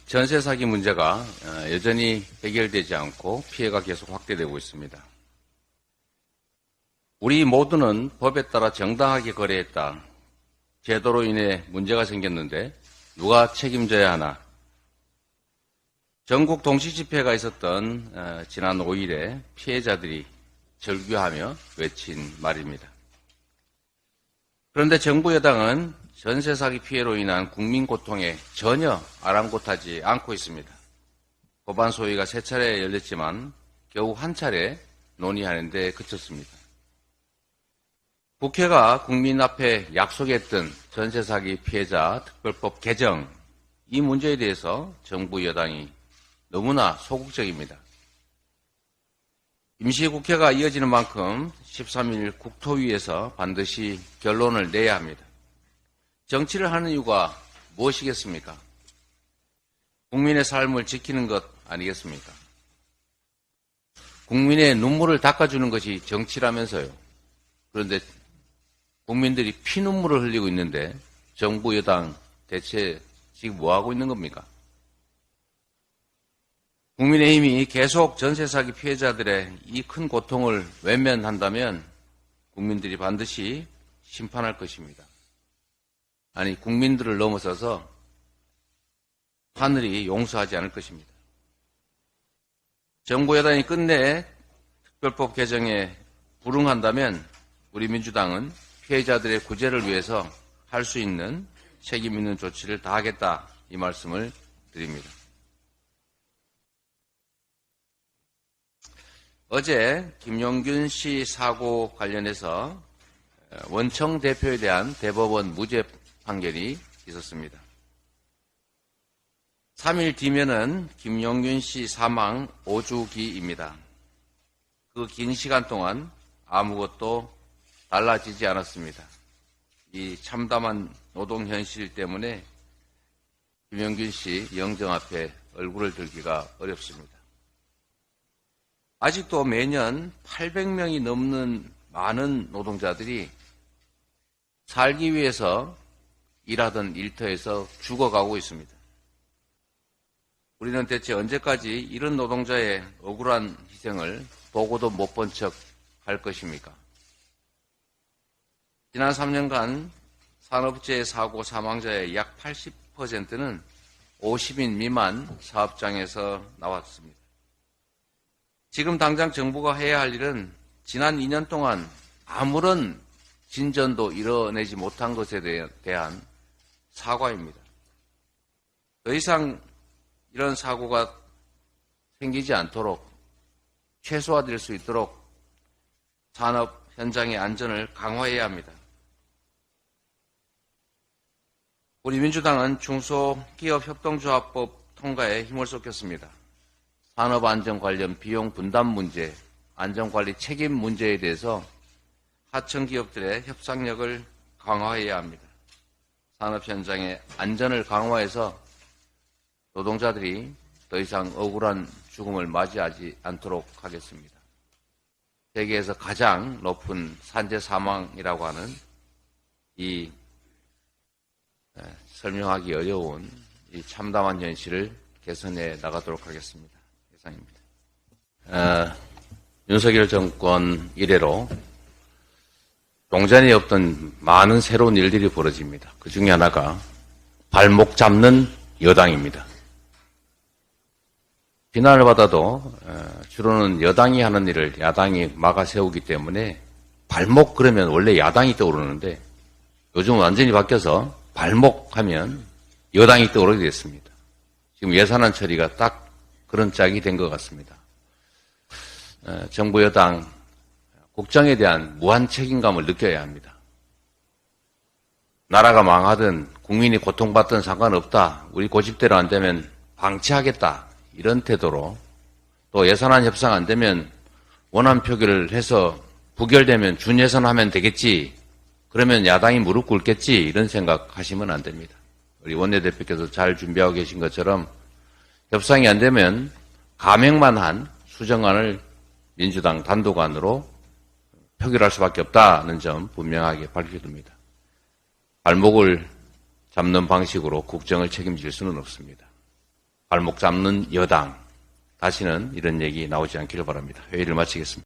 전세 사기 문제가 여전히 해결되지 않고 피해가 계속 확대되고 있습니다. 우리 모두는 법에 따라 정당하게 거래했다. 제도로 인해 문제가 생겼는데 누가 책임져야 하나? 전국 동시 집회가 있었던 지난 5일에 피해자들이 절규하며 외친 말입니다. 그런데 정부 여당은 전세 사기 피해로 인한 국민 고통에 전혀 아랑곳하지 않고 있습니다. 법안 소위가 3차례 열렸지만 겨우 한 차례 논의하는 데 그쳤습니다. 국회가 국민 앞에 약속했던 전세 사기 피해자 특별법 개정, 이 문제에 대해서 정부 여당이 너무나 소극적입니다. 임시국회가 이어지는 만큼 13일 국토위에서 반드시 결론을 내야 합니다. 정치를 하는 이유가 무엇이겠습니까? 국민의 삶을 지키는 것 아니겠습니까? 국민의 눈물을 닦아주는 것이 정치라면서요. 그런데 국민들이 피눈물을 흘리고 있는데 정부 여당 대체 지금 뭐하고 있는 겁니까? 국민의힘이 계속 전세 사기 피해자들의 이 큰 고통을 외면한다면 국민들이 반드시 심판할 것입니다. 아니, 국민들을 넘어서서 하늘이 용서하지 않을 것입니다. 정부 여당이 끝내 특별법 개정에 불응한다면 우리 민주당은 피해자들의 구제를 위해서 할 수 있는 책임 있는 조치를 다하겠다, 이 말씀을 드립니다. 어제 김용균 씨 사고 관련해서 원청 대표에 대한 대법원 무죄 판결이 있었습니다. 3일 뒤면은 김용균 씨 사망 5주기입니다. 그 긴 시간 동안 아무것도 달라지지 않았습니다. 이 참담한 노동 현실 때문에 김용균 씨 영정 앞에 얼굴을 들기가 어렵습니다. 아직도 매년 800명이 넘는 많은 노동자들이 살기 위해서 일하던 일터에서 죽어가고 있습니다. 우리는 대체 언제까지 이런 노동자의 억울한 희생을 보고도 못 본 척 할 것입니까? 지난 3년간 산업재해 사고 사망자의 약 80%는 50인 미만 사업장에서 나왔습니다. 지금 당장 정부가 해야 할 일은 지난 2년 동안 아무런 진전도 이뤄내지 못한 것에 대한 사과입니다. 더 이상 이런 사고가 생기지 않도록 최소화될 수 있도록 산업 현장의 안전을 강화해야 합니다. 우리 민주당은 중소기업협동조합법 통과에 힘을 쏟겠습니다. 산업안전 관련 비용 분담 문제, 안전관리 책임 문제에 대해서 하청 기업들의 협상력을 강화해야 합니다. 산업 현장의 안전을 강화해서 노동자들이 더 이상 억울한 죽음을 맞이하지 않도록 하겠습니다. 세계에서 가장 높은 산재 사망이라고 하는 이 설명하기 어려운 이 참담한 현실을 개선해 나가도록 하겠습니다. 이상입니다. 윤석열 정권 이래로 용전에 없던 많은 새로운 일들이 벌어집니다. 그 중에 하나가 발목 잡는 여당입니다. 비난을 받아도 주로는 여당이 하는 일을 야당이 막아 세우기 때문에 발목 그러면 원래 야당이 떠오르는데 요즘 완전히 바뀌어서 발목하면 여당이 떠오르게 됐습니다. 지금 예산안 처리가 딱 그런 짝이 된 것 같습니다. 정부 여당 국정에 대한 무한 책임감을 느껴야 합니다. 나라가 망하든 국민이 고통받든 상관없다. 우리 고집대로 안 되면 방치하겠다. 이런 태도로 또 예산안 협상 안 되면 원안 표결을 해서 부결되면 준예산하면 되겠지. 그러면 야당이 무릎 꿇겠지. 이런 생각하시면 안 됩니다. 우리 원내대표께서 잘 준비하고 계신 것처럼 협상이 안 되면 감액만 한 수정안을 민주당 단독안으로 표결할 수밖에 없다는 점 분명하게 밝혀둡니다. 발목을 잡는 방식으로 국정을 책임질 수는 없습니다. 발목 잡는 여당. 다시는 이런 얘기 나오지 않기를 바랍니다. 회의를 마치겠습니다.